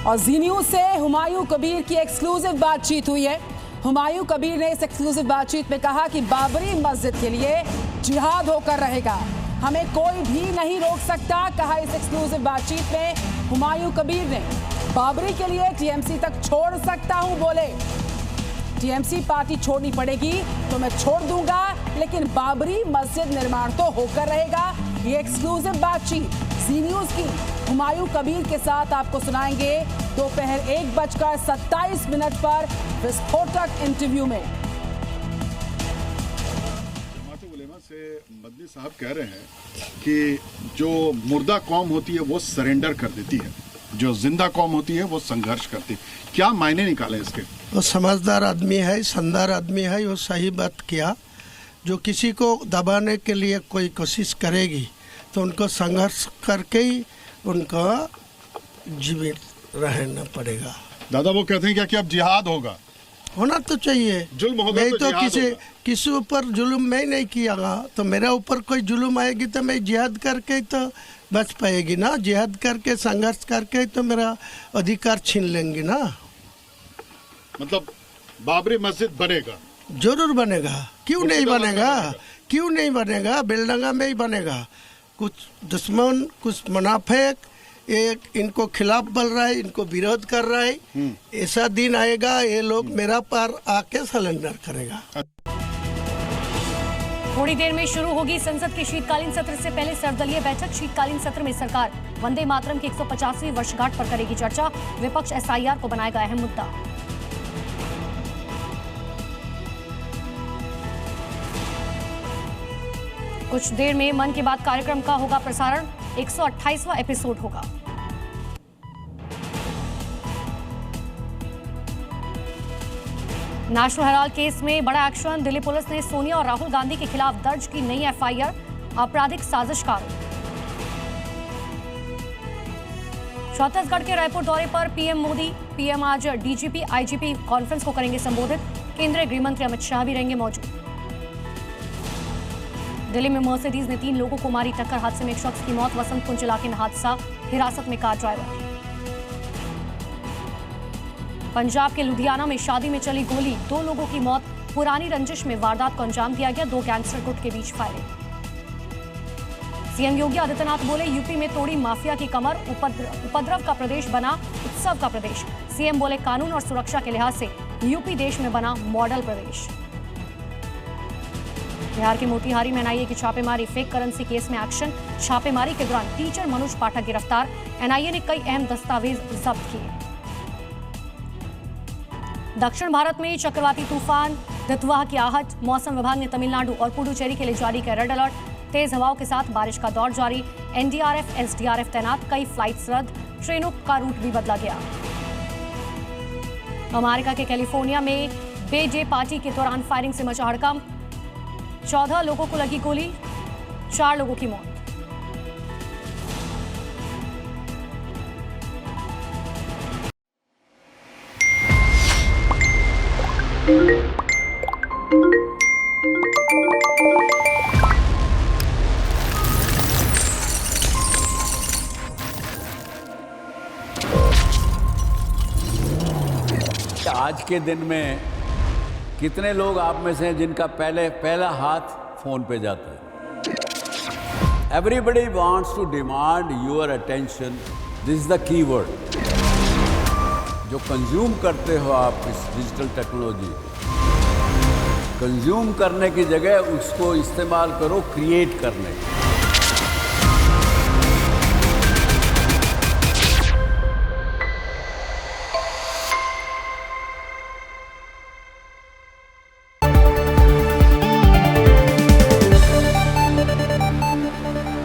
और जी न्यूज से हुमायूं कबीर की एक्सक्लूसिव बातचीत हुई है। हुमायूं कबीर ने इस एक्सक्लूसिव बातचीत में कहा कि बाबरी मस्जिद के लिए जिहाद होकर रहेगा, हमें कोई भी नहीं रोक सकता, कहा इस एक्सक्लूसिव बातचीत में हुमायूं कबीर ने। बाबरी के लिए टीएमसी तक छोड़ सकता हूं, बोले टीएमसी पार्टी छोड़नी पड़ेगी तो मैं छोड़ दूंगा, लेकिन बाबरी मस्जिद निर्माण तो होकर रहेगा। ये एक्सक्लूसिव बातचीत जी न्यूज की हुमायूं कबीर के साथ आपको सुनाएंगे दोपहर 1:27 पर विस्फोटक इंटरव्यू में। से मदनी साहब कह रहे हैं कि जो मुर्दा कौम होती है वो सरेंडर कर देती है, जो जिंदा कौम होती है वो संघर्ष करती है। क्या मायने निकाले इसके? वो समझदार आदमी है, शानदार आदमी है, वो सही बात किया। जो किसी को दबाने के लिए कोई कोशिश करेगी तो उनको संघर्ष करके ही उनको जीवित रहना पड़ेगा। दादा वो कहते हैं क्या कि अब जिहाद होगा? होना तो चाहिए। जुल्म होगा मैं तो किसी ऊपर जुल्म मैं नहीं किया, तो मेरा ऊपर कोई जुल्म आएगी तो मैं जिहाद करके तो बच पाएगी ना। जिहाद करके संघर्ष करके तो मेरा अधिकार छीन लेंगे ना। मतलब बाबरी मस्जिद बनेगा? जरूर बनेगा, क्यों नहीं बनेगा, क्यों नहीं बनेगा? बेलडंगा में ही बनेगा। कुछ दुश्मन, कुछ मुनाफिक एक इनको खिलाफ बोल रहा है, इनको विरोध कर रहा है। ऐसा दिन आएगा ये लोग मेरा पार आके सरेंडर करेगा। थोड़ी देर में शुरू होगी संसद के शीतकालीन सत्र से पहले सर्वदलीय बैठक। शीतकालीन सत्र में सरकार वंदे मातरम की 150वीं वर्षगांठ पर करेगी चर्चा। विपक्ष एसआईआर को बनाएगा अहम मुद्दा। कुछ देर में मन की बात कार्यक्रम का होगा प्रसारण। 128वां एपिसोड होगा। नेशनल हेराल्ड केस में बड़ा एक्शन। दिल्ली पुलिस ने सोनिया और राहुल गांधी के खिलाफ दर्ज की नई एफआईआर, आपराधिक साजिश का आरोप। छत्तीसगढ़ के रायपुर दौरे पर पीएम मोदी। पीएम आज डीजीपी आईजीपी कॉन्फ्रेंस को करेंगे संबोधित। केंद्रीय गृह मंत्री अमित शाह भी रहेंगे मौजूद। दिल्ली में मर्सिडीज ने 3 लोगों को मारी टक्कर। हादसे में एक शख्स की मौत। वसंत कुंज इलाके में हादसा। हिरासत में कार ड्राइवर। पंजाब के लुधियाना में शादी में चली गोली, 2 लोगों की मौत। पुरानी रंजिश में वारदात को अंजाम दिया गया। 2 गैंगस्टर गुट के बीच फायरिंग। सीएम योगी आदित्यनाथ बोले यूपी में तोड़ी माफिया की कमर। उपद्रव का प्रदेश बना उत्सव का प्रदेश। सीएम बोले कानून और सुरक्षा के लिहाज से यूपी देश में बना मॉडल प्रदेश। बिहार के मोतिहारी में एनआईए की छापेमारी। फेक करेंसी केस में एक्शन। छापेमारी के दौरान टीचर मनोज पाठक गिरफ्तार। एनआईए ने कई अहम दस्तावेज जब्त किए। दक्षिण भारत में चक्रवाती तूफान दितवाह की आहट। मौसम विभाग ने तमिलनाडु और पुडुचेरी के लिए जारी किया रेड अलर्ट। तेज हवाओं के साथ बारिश का दौर जारी। एनडीआरएफ एसडीआरएफ तैनात। कई फ्लाइट्स रद्द। ट्रेनों का रूट भी बदला गया। अमेरिका के कैलिफोर्निया में बे डे पार्टी के दौरान फायरिंग से मचा हड़कंप। 14 लोगों को लगी गोली, 4 लोगों की मौत। आज के दिन में कितने लोग आप में से हैं जिनका पहला हाथ फोन पे जाता है? Everybody wants to demand your attention. This is the key word. जो कंज्यूम करते हो आप इस डिजिटल टेक्नोलॉजी, कंज्यूम करने की जगह उसको इस्तेमाल करो क्रिएट करने।